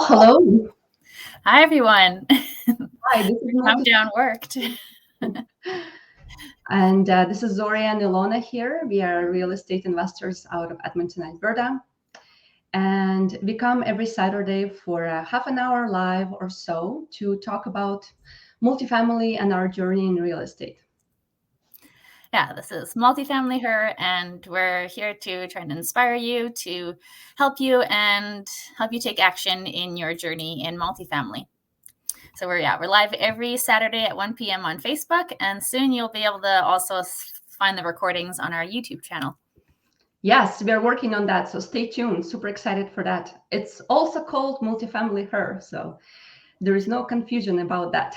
Well, hello. Hi, everyone. Hi, this is Your countdown worked. and this is Zoria and Ilona here. We are real estate investors out of Edmonton, Alberta. And we come every Saturday for a half an hour live or so to talk about multifamily and our journey in real estate. Yeah, this is Multifamily Her, and we're here to try and inspire you, to help you, and help you take action in your journey in multifamily. So we're live every Saturday at 1 p.m. on Facebook, and soon you'll be able to also find the recordings on our YouTube channel. Yes, we are working on that, so stay tuned. Super excited for that. It's also called Multifamily Her, so there is no confusion about that.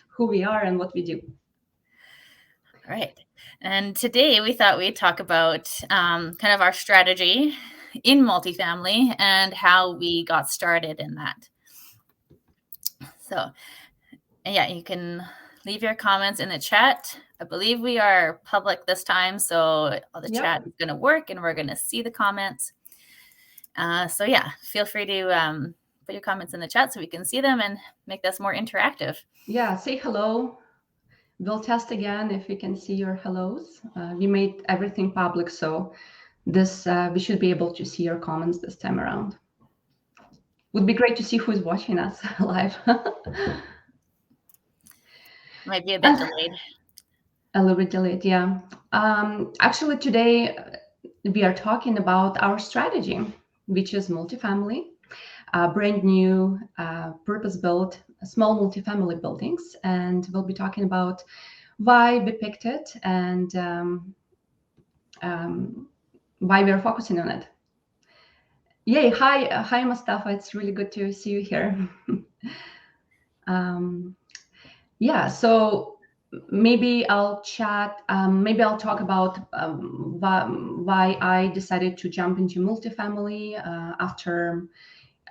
Who we are and what we do. All right. And today we thought we'd talk about kind of our strategy in multifamily and how we got started in that. So, yeah, you can leave your comments in the chat. I believe we are public this time, so the chat is going to work and we're going to see the comments. So, yeah, feel free to put your comments in the chat so we can see them and make this more interactive. Yeah, say hello. We'll test again if we can see your hellos. We made everything public, so this we should be able to see your comments this time around. Would be great to see who's watching us live. Might be a bit delayed. A little bit delayed, yeah. Actually, today we are talking about our strategy, which is multifamily, brand new, purpose-built, small multifamily buildings, and we'll be talking about why we picked it and why we are focusing on it. Yay! Hi, Mustafa. It's really good to see you here. Yeah, so maybe I'll chat. Maybe I'll talk about why I decided to jump into multifamily after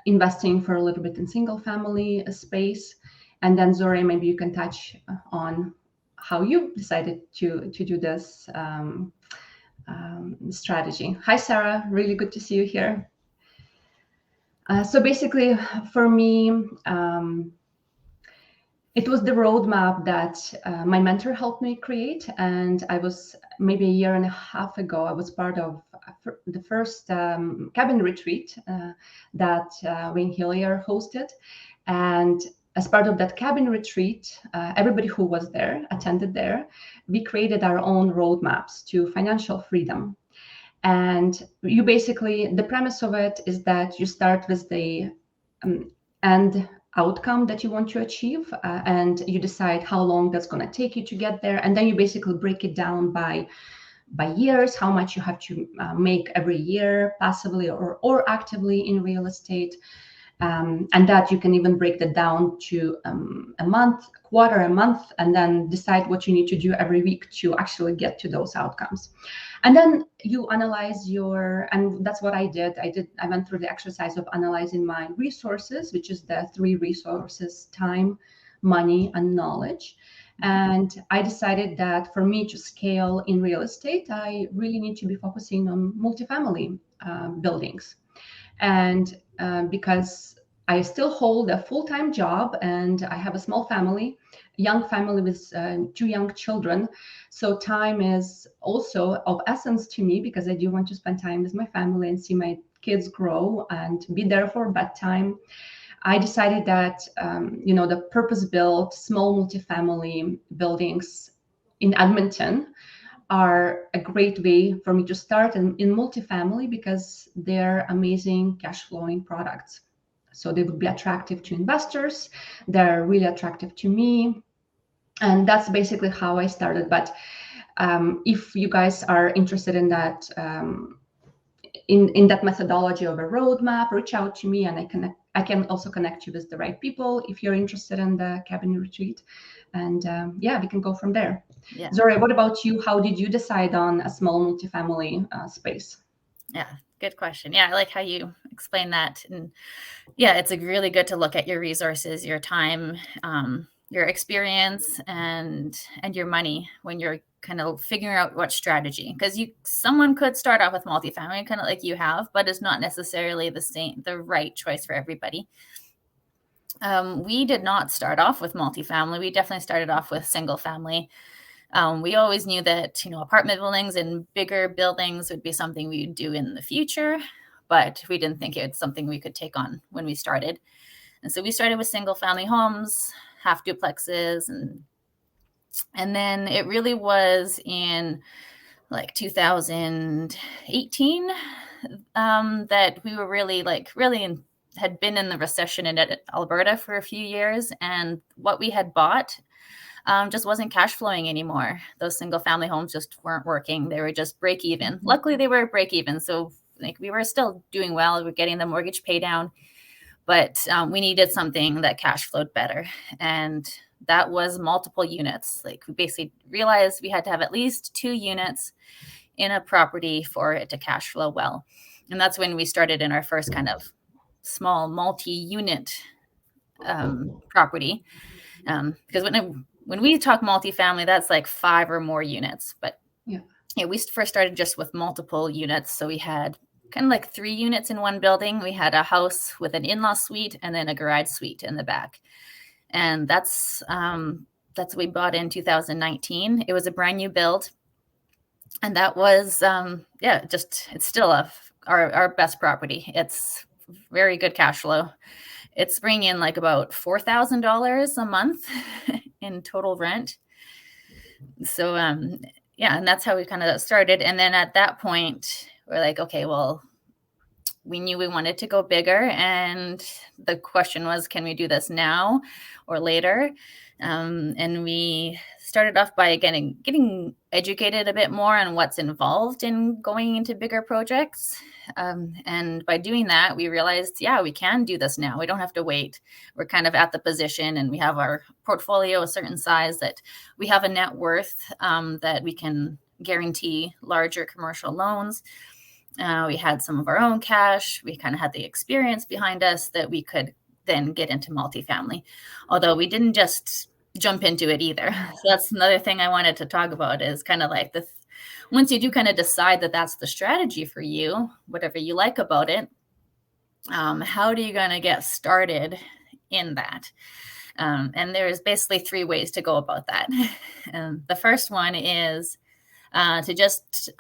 investing for a little bit in single family space, and then Zore, maybe you can touch on how you decided to do this strategy. Hi, Sarah. Really good to see you here. So basically, for me, it was the roadmap that my mentor helped me create. And I was maybe a year and a half ago, I was part of the first cabin retreat that Wayne Hillier hosted. And as part of that cabin retreat, everybody who was there, attended there, we created our own roadmaps to financial freedom. And you basically, the premise of it is that you start with the end outcome that you want to achieve, and you decide how long that's going to take you to get there. And then you basically break it down by years, how much you have to make every year, passively or actively in real estate. And that you can even break that down to a month, quarter, a month, and then decide what you need to do every week to actually get to those outcomes. And then you analyze and that's what I did. I went through the exercise of analyzing my resources, which is the 3 resources: time, money, and knowledge. And I decided that for me to scale in real estate, I really need to be focusing on multifamily buildings. And because I still hold a full-time job and I have a small family, young family with 2 young children. So time is also of essence to me because I do want to spend time with my family and see my kids grow and be there for bedtime. I decided that, the purpose-built small multifamily buildings in Edmonton are a great way for me to start in multifamily because they're amazing cash flowing products. So they would be attractive to investors. They're really attractive to me. And that's basically how I started. But if you guys are interested in that, in that methodology of a roadmap, reach out to me and I can also connect you with the right people if you're interested in the cabin retreat. And we can go from there. Yeah. Zora, what about you? How did you decide on a small multifamily space? Yeah, good question. Yeah, I like how you explain that. And yeah, it's really good to look at your resources, your time, your experience and your money when you're kind of figuring out what strategy, because someone could start off with multifamily kind of like you have, but it's not necessarily the right choice for everybody. We did not start off with multifamily. We definitely started off with single family. We always knew that, apartment buildings and bigger buildings would be something we would do in the future, but we didn't think it's something we could take on when we started. And so we started with single family homes, half duplexes, and then it really was in like 2018 that we were really had been in the recession in Alberta for a few years, and what we had bought just wasn't cash flowing anymore. Those single family homes just weren't working. They were just break even. Luckily, they were break even, so we were still doing well. We were getting the mortgage pay down, but we needed something that cash flowed better, and that was multiple units. We basically realized we had to have at least 2 units in a property for it to cash flow well. And that's when we started in our first kind of small multi-unit property. Because when we talk multifamily, that's like 5 or more units. But we first started just with multiple units. So we had kind of like 3 units in one building. We had a house with an in-law suite and then a garage suite in the back. And that's what we bought in 2019. It was a brand new build. And that was, it's still our best property. It's very good cash flow. It's bringing in like about $4,000 a month in total rent. So, and that's how we kind of started. And then at that point, we're like, okay, well, we knew we wanted to go bigger. And the question was, can we do this now or later? And we started off by getting educated a bit more on what's involved in going into bigger projects. And by doing that, we realized, we can do this now. We don't have to wait. We're kind of at the position, and we have our portfolio a certain size that we have a net worth that we can guarantee larger commercial loans. We had some of our own cash. We kind of had the experience behind us that we could then get into multifamily, although we didn't just jump into it either. So that's another thing I wanted to talk about, is kind of like once you do kind of decide that that's the strategy for you, whatever you like about it, how are you going to get started in that? And there's basically 3 ways to go about that. The first one is to just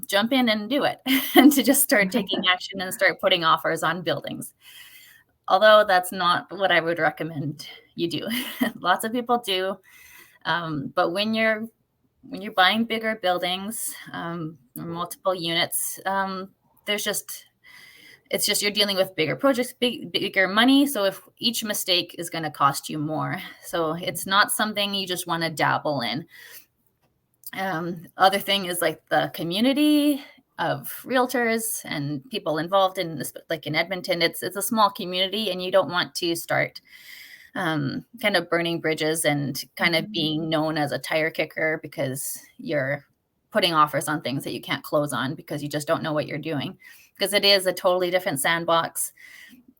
jump in and do it, and to just start taking action and start putting offers on buildings. Although that's not what I would recommend you do. Lots of people do. But when you're buying bigger buildings, or multiple units, it's just you're dealing with bigger projects, bigger money. So if each mistake is going to cost you more, so it's not something you just want to dabble in. Other thing is like the community of realtors and people involved in this, like in Edmonton, it's a small community, and you don't want to start kind of burning bridges and kind of being known as a tire kicker because you're putting offers on things that you can't close on because you just don't know what you're doing, because it is a totally different sandbox.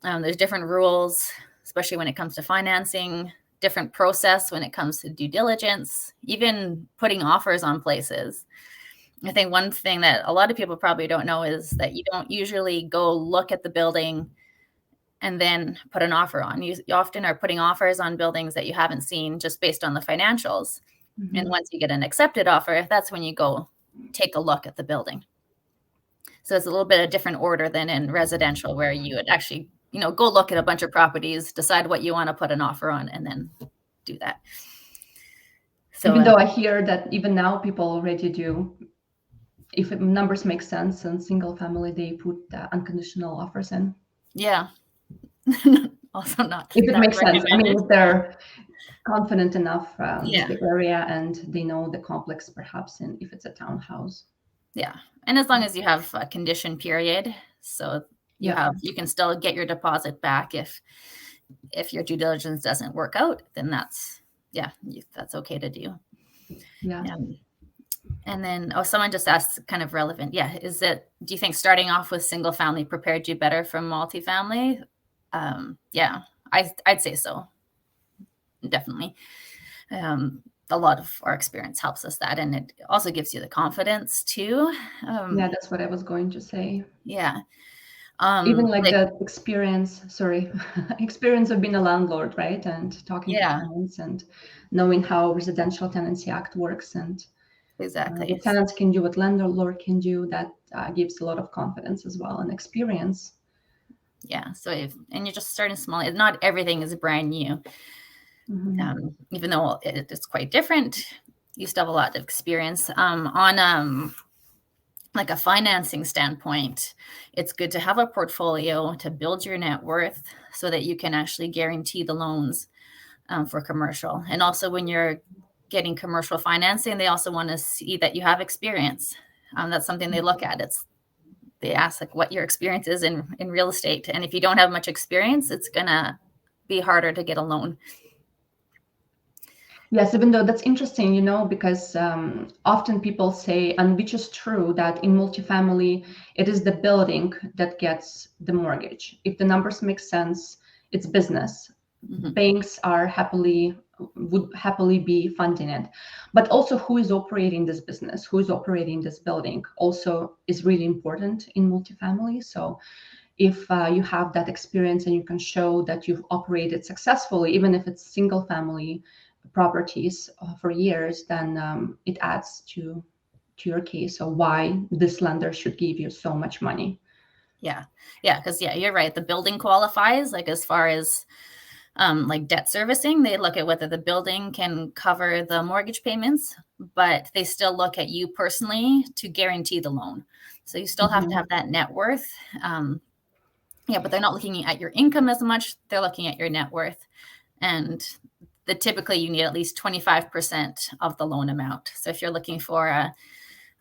There's different rules, especially when it comes to financing, different process when it comes to due diligence, even putting offers on places. I think one thing that a lot of people probably don't know is that you don't usually go look at the building and then put an offer on. You often are putting offers on buildings that you haven't seen just based on the financials. Mm-hmm. And once you get an accepted offer, that's when you go take a look at the building. So it's a little bit of different order than in residential, where you would actually, go look at a bunch of properties, decide what you want to put an offer on, and then do that. So even though I hear that even now people already do, if numbers make sense in single family, they put unconditional offers in. Yeah. Also not. If it makes sense. I mean, if they're confident enough with the area and they know the complex, perhaps, and if it's a townhouse. Yeah. And as long as you have a condition period, so you can still get your deposit back if your due diligence doesn't work out, then that's okay to do. Yeah. And then, someone just asked, kind of relevant. Yeah. Do you think starting off with single family prepared you better for multifamily? Yeah, I'd say so. definitely. A lot of our experience helps us that, and it also gives you the confidence too. Yeah, that's what I was going to say. Yeah. Even like Like, the experience, sorry, experience of being a landlord, right? And talking to yeah, tenants and knowing how Residential Tenancy Act works and exactly. what tenants can do, what landlord can do, that gives a lot of confidence as well and experience. Yeah. So and you're just starting small. Not everything is brand new. Even though it's quite different, you still have a lot of experience. On like a financing standpoint, it's good to have a portfolio to build your net worth so that you can actually guarantee the loans for commercial. And also when you're getting commercial financing, they also want to see that you have experience. That's something they look at. They ask like what your experience is in real estate. And if you don't have much experience, it's going to be harder to get a loan. Yes, even though that's interesting, because often people say, and which is true, that in multifamily, it is the building that gets the mortgage. If the numbers make sense, it's business. Banks would happily be funding it. But also who is operating this business, who is operating this building also is really important in multifamily. So if you have that experience and you can show that you've operated successfully, even if it's single family properties for years, then it adds to your case of why this lender should give you so much money. Yeah. Because you're right. The building qualifies, like as far as like debt servicing, they look at whether the building can cover the mortgage payments, but they still look at you personally to guarantee the loan. So you still have to have that net worth. But they're not looking at your income as much. They're looking at your net worth. And typically you need at least 25% of the loan amount. So if you're looking for a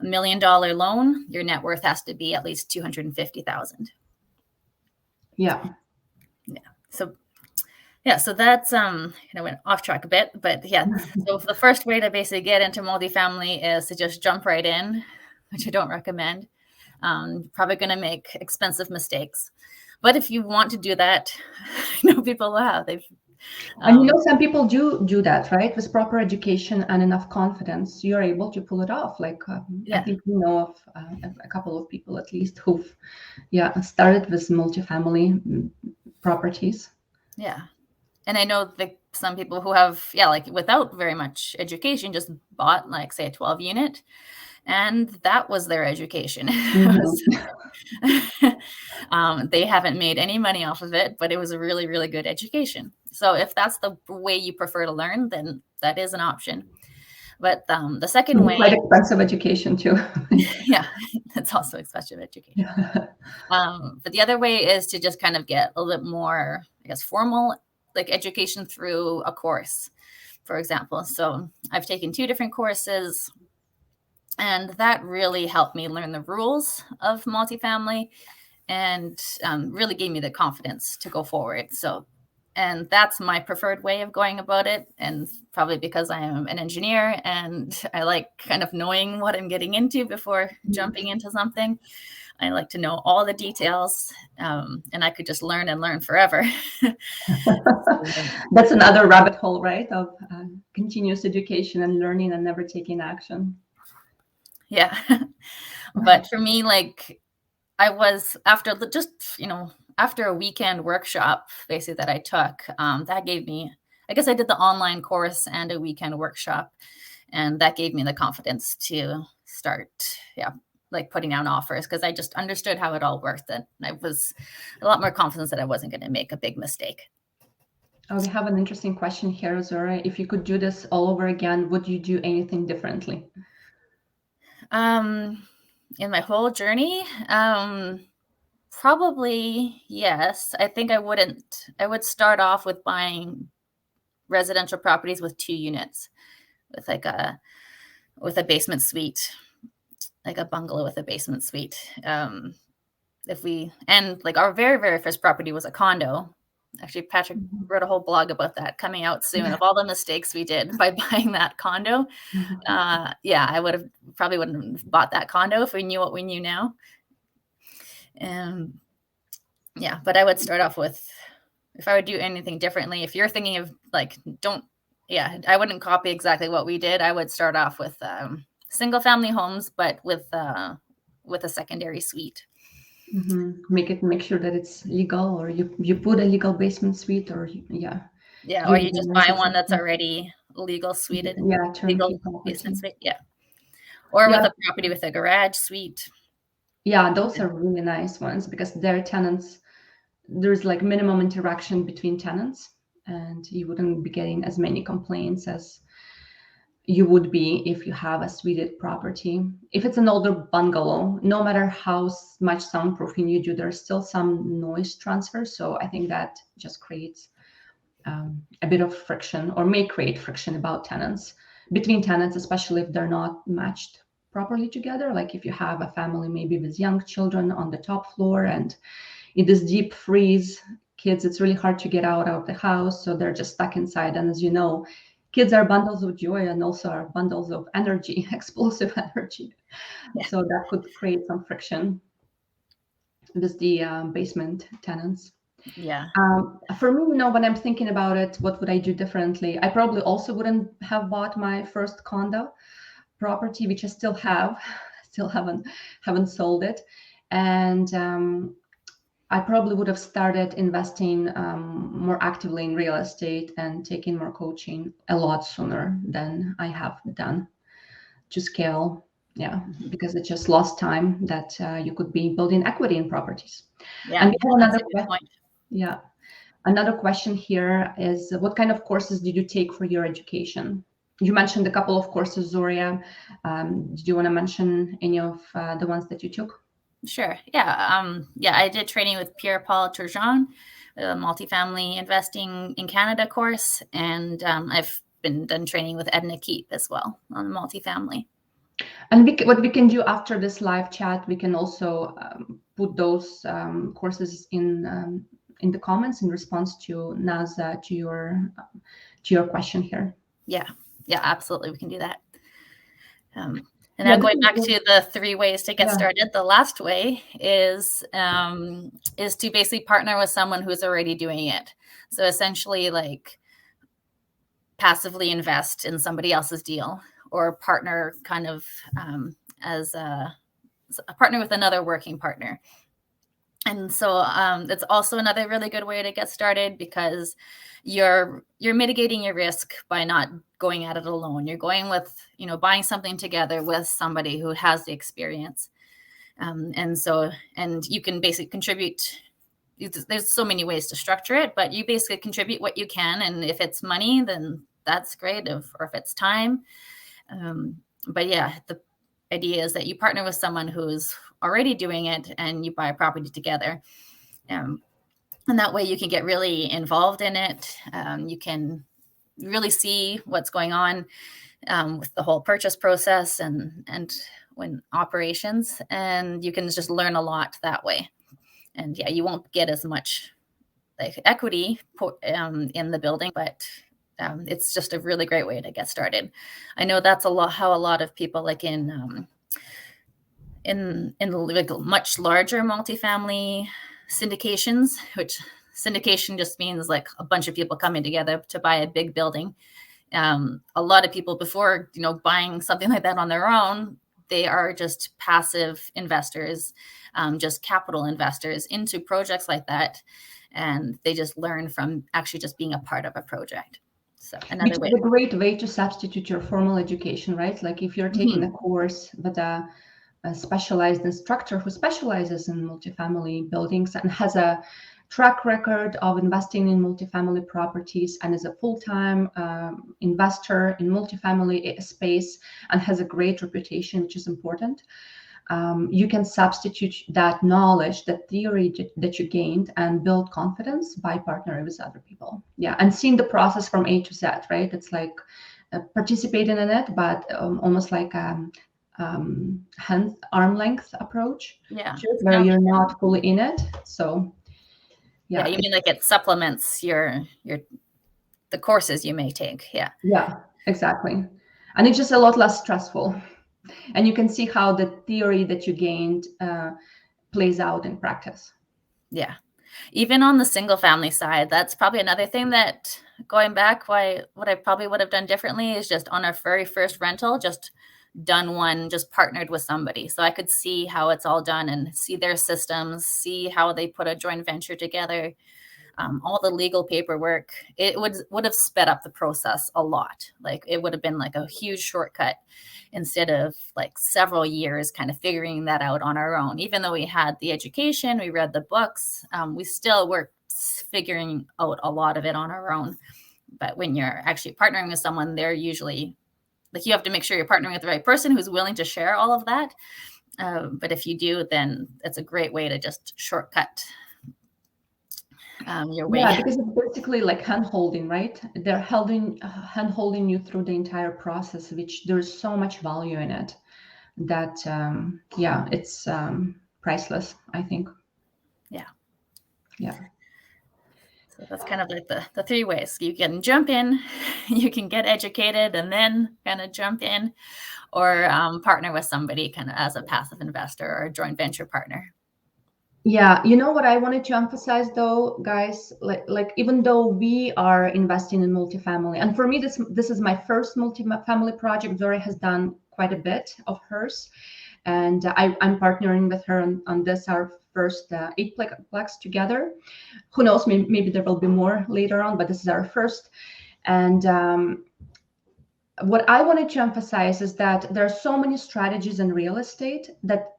$1 million loan, your net worth has to be at least $250,000. Yeah. So that's went off track a bit, but so the first way to basically get into multifamily is to just jump right in, which I don't recommend. Probably going to make expensive mistakes, but if you want to do that, I know people have. And some people do that, right? With proper education and enough confidence, you're able to pull it off. Like I think we know of a couple of people at least who've started with multifamily properties. Yeah. And I know that some people who have, like without very much education, just bought like, say, a 12 unit, and that was their education. They haven't made any money off of it, but it was a really, really good education. So if that's the way you prefer to learn, then that is an option. But the second way, quite expensive education too. Yeah, it's also expensive education. But the other way is to just kind of get a little bit more, I guess, formal, like education through a course, for example. So I've taken 2 different courses, and that really helped me learn the rules of multifamily and really gave me the confidence to go forward. And that's my preferred way of going about it. And probably because I am an engineer and I like kind of knowing what I'm getting into before jumping into something. I like to know all the details, and I could just learn and learn forever. That's another rabbit hole, right? Of continuous education and learning and never taking action. Yeah. But for me, like I was after a weekend workshop basically that I took, that gave me, I guess I did the online course and a weekend workshop, and that gave me the confidence to start, like putting out offers, because I just understood how it all worked, and I was a lot more confident that I wasn't going to make a big mistake. Oh, we have an interesting question here, Zora. If you could do this all over again, would you do anything differently? In my whole journey, probably yes. I think I would start off with buying residential properties with 2 units, with with a basement suite, like a bungalow with a basement suite. And like our very, very first property was a condo. Actually, Patrick wrote a whole blog about that coming out soon, of all the mistakes we did by buying that condo. I probably wouldn't have bought that condo if we knew what we knew now. But I would start off with, if I would do anything differently, if you're thinking of like, don't Yeah, I wouldn't copy exactly what we did. I would start off with single family homes, but with a secondary suite. Make sure that it's legal, or you put a legal basement suite, or Yeah, or use you just the buy one that's existing, already legal suited, turnkey legal basement property. suite. Yeah, or with Yeah, a property with a garage suite. yeah, those are really nice ones because their tenants, there's like minimum interaction between tenants, and you wouldn't be getting as many complaints as you would be if you have a suited property. If it's an older bungalow, no matter how much soundproofing you do, there's still some noise transfer. So I think that just creates a bit of friction, or may create friction about tenants, between tenants, especially if they're not matched properly together. Like if you have a family maybe with young children on the top floor, and in this deep freeze, kids, it's really hard to get out of the house, so they're just stuck inside. And as you know, kids are bundles of joy and also are bundles of energy, explosive energy. Yeah. So that could create some friction with the basement tenants. Yeah. For me, when I'm thinking about it, what would I do differently? I probably also wouldn't have bought my first condo property, which I still have, still haven't sold it, and I probably would have started investing more actively in real estate and taking more coaching a lot sooner than I have done to scale. Yeah, because it just lost time that you could be building equity in properties. Yeah, And we have that's another a good question. point. Yeah, another question here is, what kind of courses did you take for your education? You mentioned a couple of courses, Zoria. Did you want to mention any of the ones that you took? Sure. Yeah. I did training with Pierre-Paul Turgeon, a multifamily investing in Canada course, and I've been done training with Edna Keep as well on multifamily. And what we can do after this live chat, we can also put those courses in the comments in response to Naza, to your question here. Yeah, absolutely, we can do that. And Yeah, now going back to the 3 ways to get yeah. started, the last way is to basically partner with someone who's already doing it. So essentially, like, passively invest in somebody else's deal, or partner kind of as a partner with another working partner. And so it's also another really good way to get started, because you're mitigating your risk by not going at it alone. You're going with, buying something together with somebody who has the experience. And you can basically contribute. There's so many ways to structure it, but you basically contribute what you can. And if it's money, then that's great. Or if it's time. But yeah, the idea is that you partner with someone who's already doing it, and you buy a property together. And that way you can get really involved in it. You can really see what's going on with the whole purchase process and when operations, and you can just learn a lot that way. And yeah, you won't get as much like equity in the building, but it's just a really great way to get started. I know that's how a lot of people, like in like much larger multifamily syndications, which syndication just means like a bunch of people coming together to buy a big building. A lot of people, before buying something like that on their own, they are just passive investors, just capital investors into projects like that, and they just learn from actually just being a part of a project. So another way. Which is a great way to substitute your formal education, right? Like if you're taking a course with a specialized instructor who specializes in multifamily buildings and has a track record of investing in multifamily properties, and is a full-time investor in multifamily space, and has a great reputation, which is important. You can substitute that knowledge, that theory that you gained, and build confidence by partnering with other people. Yeah, and seeing the process from A to Z, right? It's like participating in it, but almost like arm length approach. Yeah, where you're not fully in it. So yeah, you mean like it supplements the courses you may take. Yeah, exactly. And it's just a lot less stressful. And you can see how the theory that you gained plays out in practice. Yeah. Even on the single family side, that's probably another thing that going back, what I probably would have done differently is just on our very first rental, just done one, just partnered with somebody. So I could see how it's all done and see their systems, see how they put a joint venture together, all the legal paperwork. It would have sped up the process a lot. Like it would have been like a huge shortcut instead of like several years kind of figuring that out on our own. Even though we had the education, we read the books, we still were figuring out a lot of it on our own. But when you're actually partnering with someone, they're usually like, you have to make sure you're partnering with the right person who's willing to share all of that. But if you do, then it's a great way to just shortcut your way. Yeah, because it's basically like hand holding, right? They're hand holding you through the entire process, which there's so much value in it that yeah, it's priceless, I think. Yeah. Yeah. So that's kind of like the three ways. You can jump in, you can get educated and then kind of jump in, or partner with somebody kind of as a passive investor or a joint venture partner. Yeah, you know what I wanted to emphasize though, guys, like even though we are investing in multifamily, and for me this is my first multifamily project. Zori has done quite a bit of hers, and I'm partnering with her on this, our first 8-plex together. Who knows, maybe there will be more later on, but this is our first. And what I wanted to emphasize is that there are so many strategies in real estate that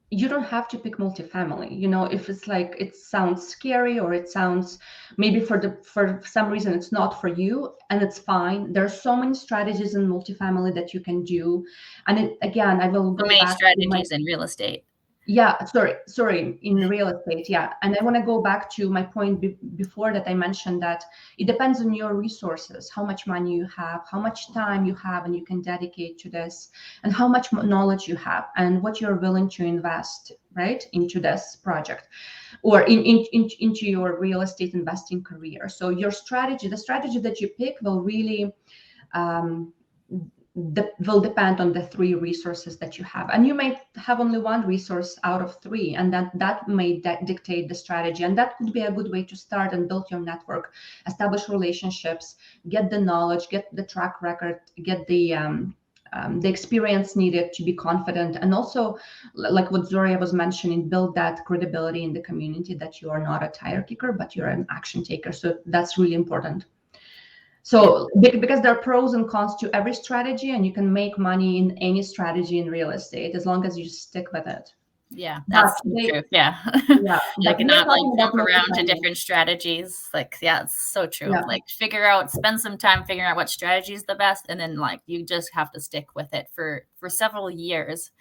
you don't have to pick multifamily. You know, if it's like it sounds scary or it sounds maybe for some reason it's not for you, and it's fine. There are so many strategies in multifamily that you can do. And again, I will go back strategies in real estate. Yeah, sorry, in real estate, yeah. And I want to go back to my point before that I mentioned that it depends on your resources, how much money you have, how much time you have and you can dedicate to this, and how much knowledge you have and what you're willing to invest, right, into this project or into your real estate investing career. So your strategy, the strategy that you pick will really will depend on the 3 resources that you have, and you might have only 1 resource out of 3, and that may dictate the strategy. And that could be a good way to start and build your network, establish relationships, get the knowledge, get the track record, get the experience needed to be confident, and also, like what Zoria was mentioning, build that credibility in the community that you are not a tire kicker, but you're an action taker. So that's really important. So because there are pros and cons to every strategy, and you can make money in any strategy in real estate as long as you stick with it. Yeah, that's true. Yeah. Yeah. You cannot like jump around to different strategies. Like, yeah, it's so true. Yeah. Like spend some time figuring out what strategy is the best. And then like, you just have to stick with it for several years,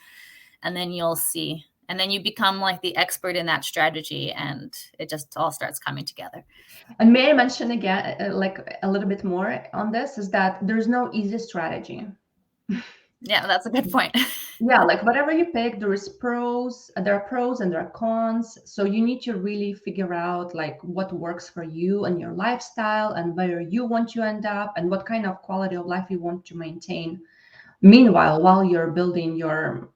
and then you'll see. And then you become like the expert in that strategy, and it just all starts coming together. And may I mention again, like a little bit more on this, is that there's no easy strategy. Yeah, that's a good point. Yeah, like whatever you pick, there are pros and there are cons. So you need to really figure out like what works for you and your lifestyle and where you want to end up and what kind of quality of life you want to maintain. Meanwhile, while you're building your,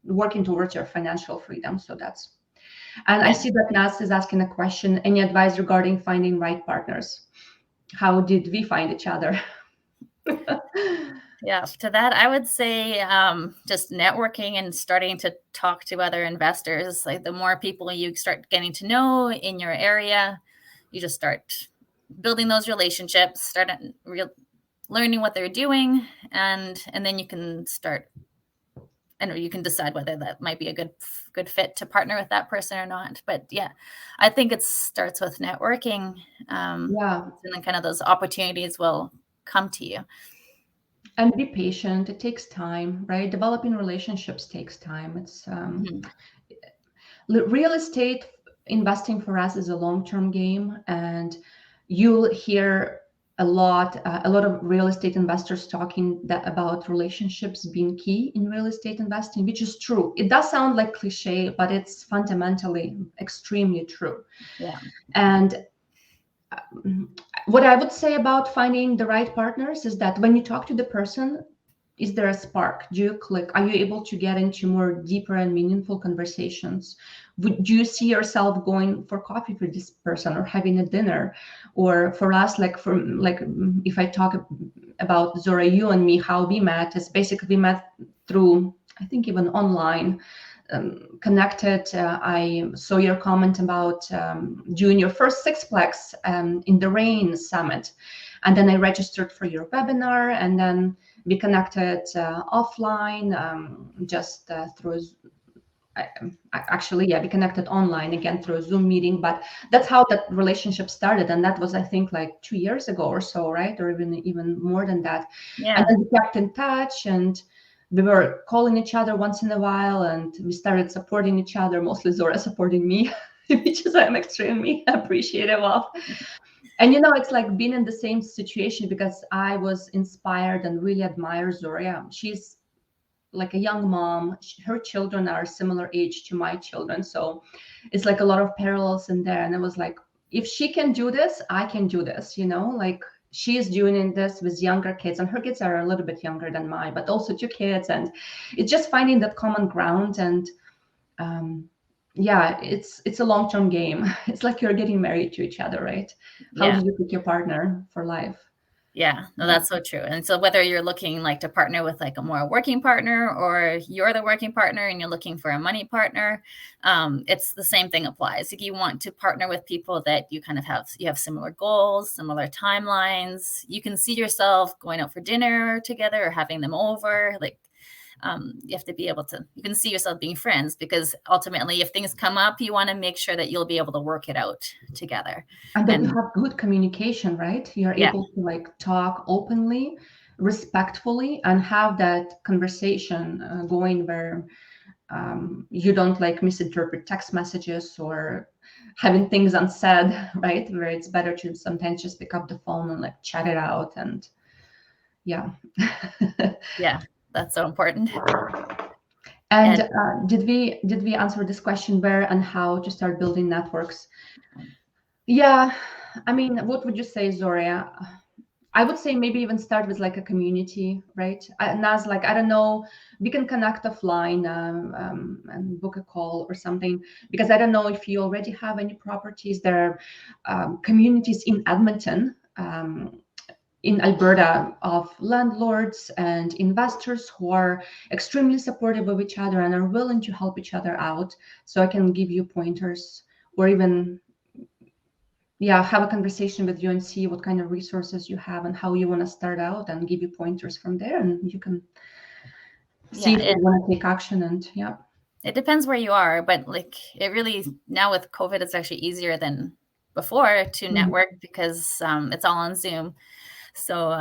working towards your financial freedom. So that's, and I see that Nas is asking a question. Any advice regarding finding right partners? How did we find each other? Yeah, to that, I would say just networking and starting to talk to other investors. Like the more people you start getting to know in your area, you just start building those relationships, start learning what they're doing, and then you can start, and you can decide whether that might be a good fit to partner with that person or not. But yeah, I think it starts with networking. And then kind of those opportunities will come to you. And be patient. It takes time, right? Developing relationships takes time. It's real estate investing for us is a long-term game, and you'll hear a lot of real estate investors talking about relationships being key in real estate investing, which is true. It does sound like cliche, but it's fundamentally extremely true. Yeah. And what I would say about finding the right partners is that when you talk to the person, is there a spark? Do you click? Are you able to get into more deeper and meaningful conversations? Would you see yourself going for coffee with this person or having a dinner? Or for us, if I talk about Zora, you and me, how we met is basically we met through, I think, even online. Connected. I saw your comment about doing your first Sixplex in the Rain Summit. And then I registered for your webinar, and then we connected offline, just through. Actually, yeah, we connected online again through a Zoom meeting, but that's how that relationship started, and that was, I think, like 2 years ago or so, right? Or even more than that. Yeah. And then we kept in touch, and we were calling each other once in a while, and we started supporting each other, mostly Zora supporting me, which is I'm extremely appreciative of. And it's like being in the same situation, because I was inspired and really admire Zora. She's like a young mom. Her children are similar age to my children, so it's like a lot of parallels in there. And I was like, if she can do this, I can do this. Like she is doing this with younger kids, and her kids are a little bit younger than mine, but also 2 kids, and it's just finding that common ground. And yeah, it's a long-term game. It's like you're getting married to each other, right? How Yeah. do you pick your partner for life? Yeah, no, that's so true. And so whether you're looking like to partner with like a more working partner, or you're the working partner and you're looking for a money partner, it's the same thing applies. Like you want to partner with people that you kind of have similar goals, similar timelines. You can see yourself going out for dinner together or having them over. Like you have to be able to, you can see yourself being friends, because ultimately if things come up, you want to make sure that you'll be able to work it out together. And that you have good communication, right? You're Yeah. able to like talk openly, respectfully, and have that conversation going where you don't like misinterpret text messages or having things unsaid, right? Where it's better to sometimes just pick up the phone and like chat it out. And yeah. Yeah, that's so important. And did we answer this question, where and how to start building networks? Yeah, I mean, what would you say, Zoria? I would say maybe even start with like a community, right? And as like, I don't know, we can connect offline and book a call or something, because I don't know if you already have any properties. There are communities in Edmonton, in Alberta, of landlords and investors who are extremely supportive of each other and are willing to help each other out. So I can give you pointers, or even have a conversation with you and see what kind of resources you have and how you want to start out, and give you pointers from there, and you can see if you want to take action. And it depends where you are, but like it really, now with COVID, it's actually easier than before to network, because it's all on Zoom. So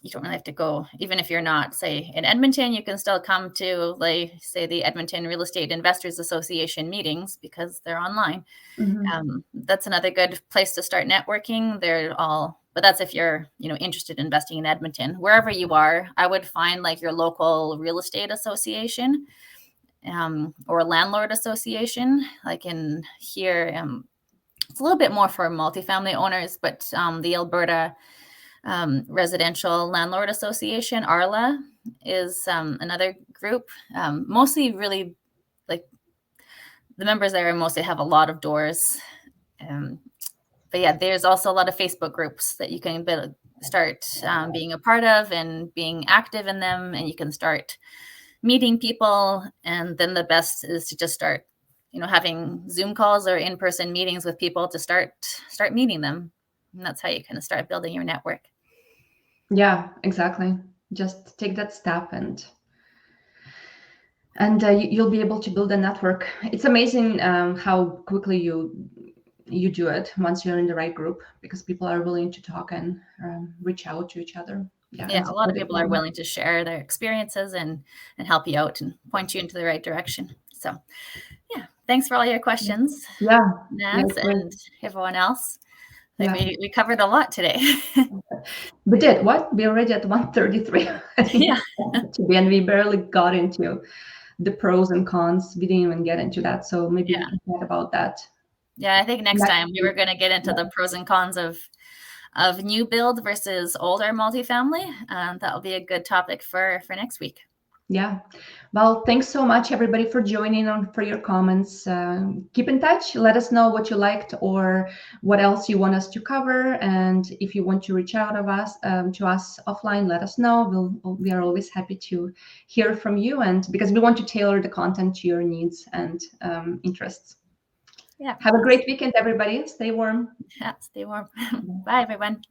you don't really have to go, even if you're not, say, in Edmonton, you can still come to, like, say, the Edmonton Real Estate Investors Association meetings, because they're online. That's another good place to start networking. But that's if you're, interested in investing in Edmonton. Wherever you are, I would find like your local real estate association or landlord association. Like in here, it's a little bit more for multifamily owners, but the Alberta Residential Landlord Association, ARLA, is another group. Mostly really, like, the members there mostly have a lot of doors. But yeah, there's also a lot of Facebook groups that you can start being a part of and being active in them, and you can start meeting people. And then the best is to just start, having Zoom calls or in-person meetings with people to start meeting them. And that's how you kind of start building your network. Yeah, exactly. Just take that step, and you'll be able to build a network. It's amazing how quickly you do it once you're in the right group, because people are willing to talk and reach out to each other. Yeah, a lot of people are willing to share their experiences and help you out and point you into the right direction. So yeah, thanks for all your questions. Naz, and everyone else. We covered a lot today. We did. What? We're already at 1:33. Yeah. And we barely got into the pros and cons. We didn't even get into that. So maybe we can talk about that. Yeah, I think next time we were going to get into the pros and cons of of new build versus older multifamily. That will be a good topic for next week. Yeah. Well, thanks so much, everybody, for joining and for your comments. Keep in touch. Let us know what you liked or what else you want us to cover. And if you want to reach out to us offline, let us know. We are always happy to hear from you, and because we want to tailor the content to your needs and interests. Yeah. Have a great weekend, everybody. Stay warm. Yeah, stay warm. Bye, everyone.